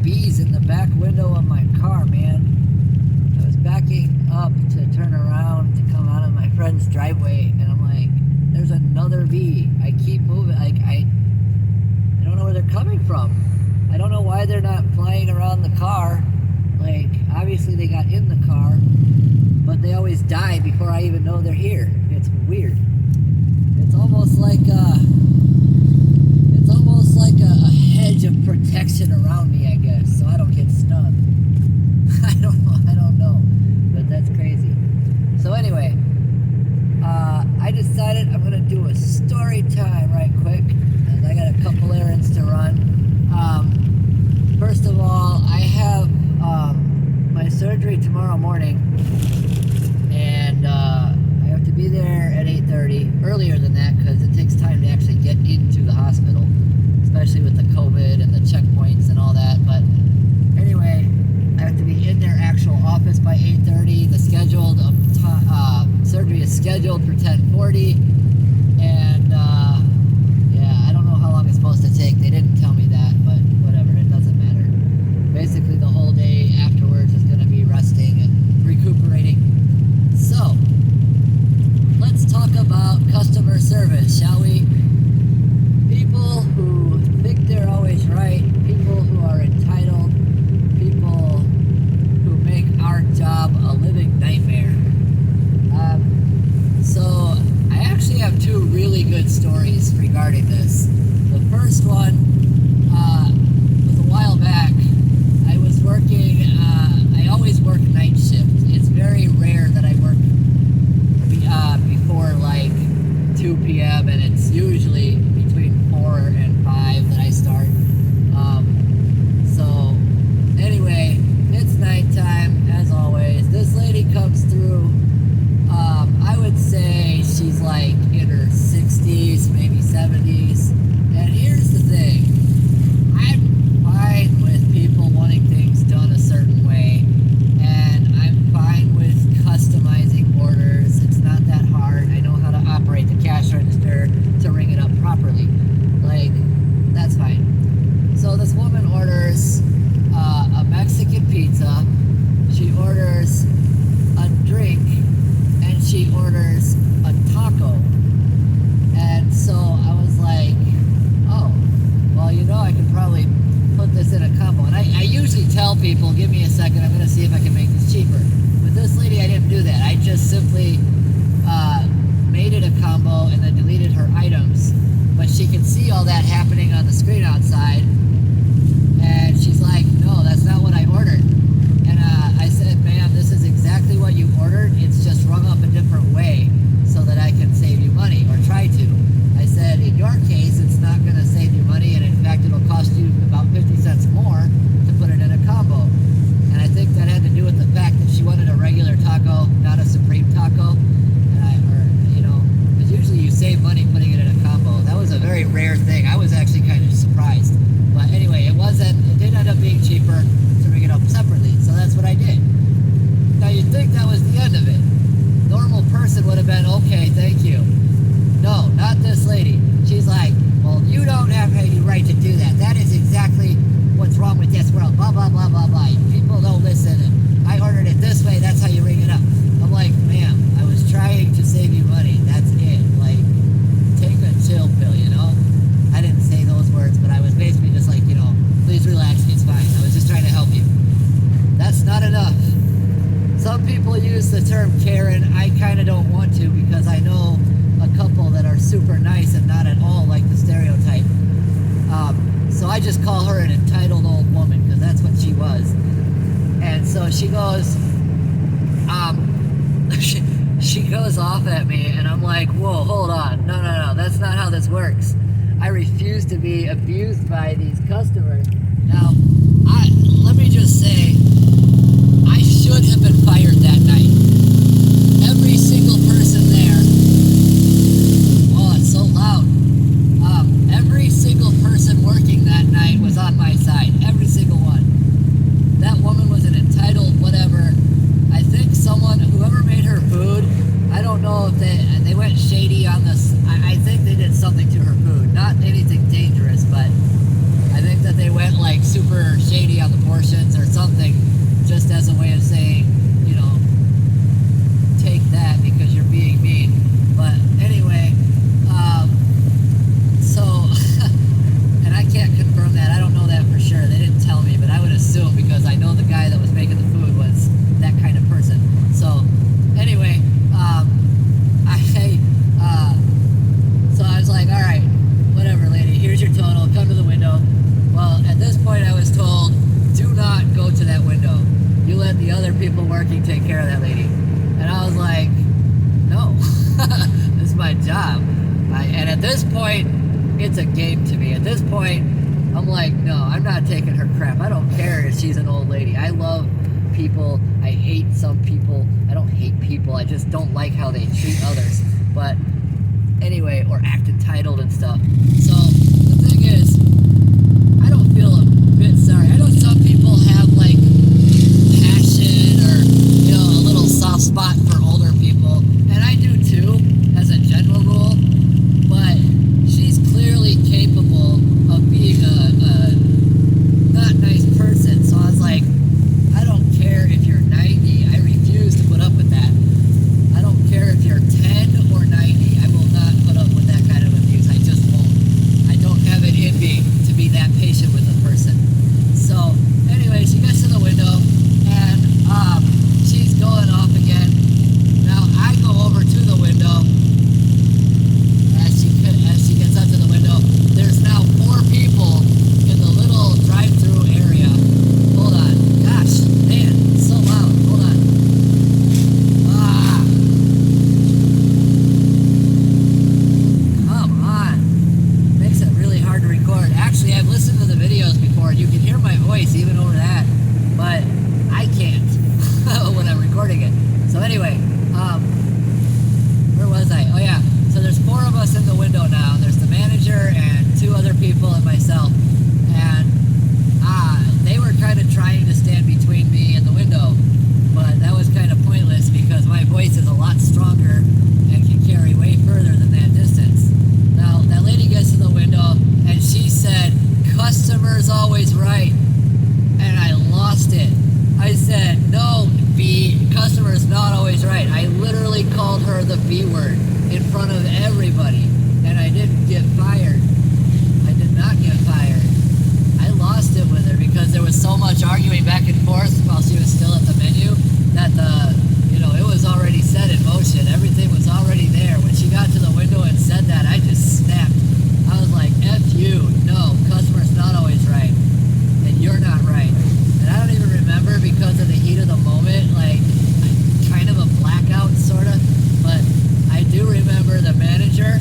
bees in the back window of my car, man. I was backing up to turn around to come out of my friend's driveway, and I'm like, there's another bee. I keep moving. Like, I don't know where they're coming from. I don't know why they're not flying around the car. Like, obviously they got in the car, but they always die before I even know they're here. It's weird. It's almost like a hedge of protection around me, I guess, so I don't get stung. I don't know, but that's crazy. So anyway, I decided I'm gonna do a story time right quick, and I got a couple errands to run. First of all, I have my surgery tomorrow morning, and I have to be there at 8:30, earlier than that, because it takes time to actually get into the hospital, especially with the COVID and the checkpoints and all that. But anyway, I have to be in their actual office by 8:30. The scheduled surgery is scheduled for 10:40, and yeah, I don't know how long it's supposed to take. They didn't tell me that, but whatever, it doesn't matter. Basically, the whole day afterwards is going to be resting and recuperating. So, let's talk about customer service, shall we? People who think they're always right, people who are entitled, people who make our job a living nightmare. So I actually have two really good stories regarding this. The first one was a while back. I was working, I always work night shift. It's very rare that I work before like 2 p.m. and it's usually between 4 and 5 that I start. So anyway, it's nighttime as always. This lady comes through. I would say she's like in her 60s, maybe 70s. And here's the thing. I'm fine with people wanting things done a certain way. And I'm fine with customizing orders. It's not that hard. I know how to operate the cash register to ring it up properly. Like, that's fine. So this woman orders a Mexican pizza. She orders a drink. And she orders a taco. And so I was like, oh, well, you know, I could probably put this in a combo. And I usually tell people, give me a second, I'm going to see if I can make this cheaper. With this lady, I didn't do that. I just simply made it a combo and then deleted her items. But she could see all that happening on the screen outside. And she's like, no, that's not what I ordered. And I said, ma'am, this is exactly what you ordered. It's just rung up a different way so that I can save you money, or try to. I said, in your case, it's not going to save you money, and in fact, it'll cost you about 50 cents more to put it in a combo. And I think that had to do with the fact that she wanted a regular taco, not a supreme taco. And because usually you save money putting it in a combo. That was a very rare thing. I was actually kind of surprised. But anyway, it did end up being cheaper to ring it up separately. So that's what I did. Now you'd think that was the end of it. Normal person would have been, okay, thank you. No, not this lady. She's like, well, you don't have any right to do that. That is exactly what's wrong with this world. Blah, blah, blah, blah, blah. People don't listen. And I ordered it this way. That's how you ring it up. I'm like, ma'am, I was trying to save you money. That's it. Like, take a chill pill, you know? I didn't say those words, but I was basically just like, please relax. It's fine. I was just trying to help you. That's not enough. Some people use the term Karen. I kind of don't want to, because I know a couple that are super nice and not at all like the stereotype. So I just call her an entitled old woman, because that's what she was. And so she goes, she goes off at me, and I'm like, whoa, hold on. No, that's not how this works. I refuse to be abused by these customers. Now, let me just say, I should have been fired that night. Every single person there, oh, it's so loud. Every single person working that night was on my side. Every single one. That woman was an entitled whatever. I think whoever made her food, I don't know if they went shady on this. I think they did something to her food. Not anything dangerous, but I think that they went like super shady on the people working take care of that lady. And I was like, no, this is my job. And at this point, it's a game to me. At this point, I'm like, no, I'm not taking her crap. I don't care if she's an old lady. I love people. I hate some people. I don't hate people. I just don't like how they treat others. But anyway, or act entitled and stuff. So the thing is, I don't feel a bit sorry. I know some people have like passion or, you know, a little soft spot for older people, and I do too, as a general rule. But she's clearly capable of being a not nice person. So I was like, I don't care if you're 90. I refuse to put up with that. I don't care if you're 10 or 90. I will not put up with that kind of abuse. I just won't. I don't have it in me to be that patient with a person. So anyway, she gets to the window and she's going off again. Now I go over to the window. As she gets up to the window, there's now 4 people in the little drive-through area. Hold on. Gosh, man, it's so loud. Hold on. Come on. Makes it really hard to record. Actually, I've listened to the videos before, and you can hear my voice even over that, but I can't when I'm recording it. So anyway, where was I? Oh yeah, so there's 4 of us in the window now. There's the manager and 2 other people and myself, and they were kind of trying to stand between me and the window, but that was kind of pointless because my voice is a lot stronger and can carry way further than that distance. Now, that lady gets to the window and she said, "Customer's always right," and I lost it. I said, "No, B, customer's not always right." I literally called her the B word in front of everybody, and I didn't get fired. I did not get fired. I lost it with her because there was so much arguing back and forth while she was still at the menu that it was already set in motion. Everything was already there. When she got to the window and said that, I just snapped. I was like, F you. No, customer's not always right. And you're not right. And I don't even remember because of the heat of the moment, like kind of a blackout sort of, but I do remember the manager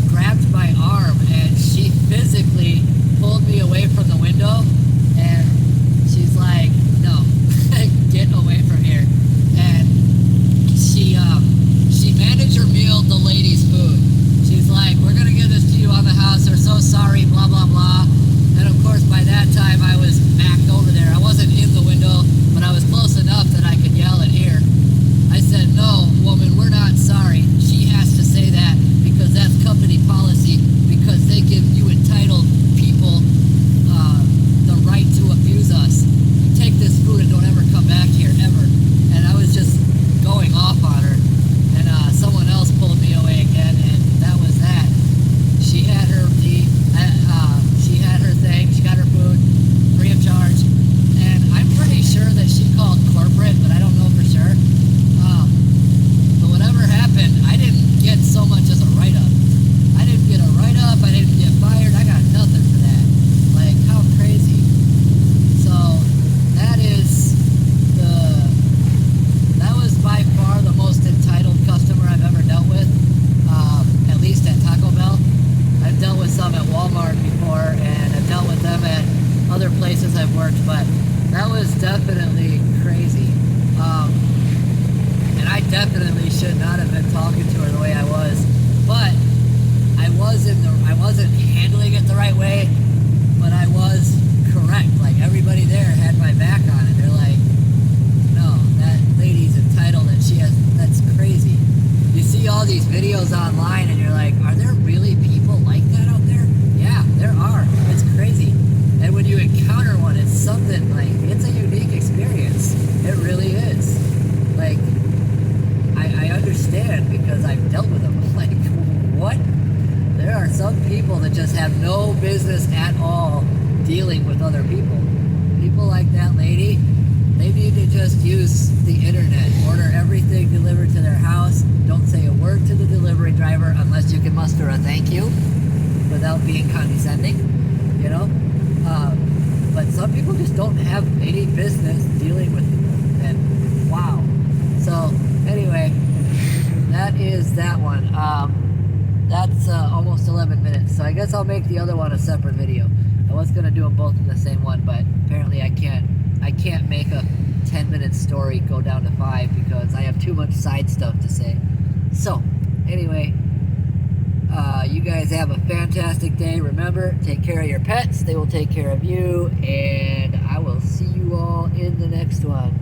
grabbed my arm and she physically pulled me away from the window, and she's like, "No, get away from here." And she manager mealed the lady's food. She's like, "We're gonna give this to you on the house. We're so sorry, blah blah blah." And of course, by that time, I was backed over there. I wasn't in the window, but I was close enough that I could yell and hear. I said, "No, woman, we're not sorry." She has to say that because that's company policy, because they give you entitled people the right to abuse us. You take this food and don't ever come back here, ever. And I was just going off on her, and someone else pulled me away again, and that was that. She had her thing, she got her food, free of charge, and I'm pretty sure that she called corporate, but I don't know for sure. But whatever happened, I didn't get so much as a write-up. I didn't get a write-up, I didn't get fired, I got nothing for that. Like, how crazy. So, that was by far the most entitled customer I've ever dealt with, at least at Taco Bell. I've dealt with some at Walmart before, and I've dealt with them at other places I've worked, but that was definitely crazy. And I definitely should not have been talking to her the way I was, but I wasn't handling it the right way, but I was correct. Like, everybody there had my back on it. They're like, "No, that lady's entitled, and that's crazy." You see all these videos online and you're like, are there really people like that out there? Yeah, there are. It's crazy. And when you encounter one, it's something like, it's a unique experience. It really is. Like, I understand because I've dealt with them. Like, what? There are some people that just have no business at all dealing with other people. People like that lady, they need to just use the internet. Order everything delivered to their house. Don't say a word to the delivery driver unless you can muster a thank you without being condescending, you know? But some people just don't have any business dealing with people. And Wow. So anyway, that is that one. That's almost 11 minutes. So I guess I'll make the other one a separate video. I was gonna do them both in the same one, but apparently I can't. I can't make a 10-minute story go down to 5 because I have too much side stuff to say. So anyway, you guys have a fantastic day. Remember, take care of your pets. They will take care of you, and I will see you all in the next one.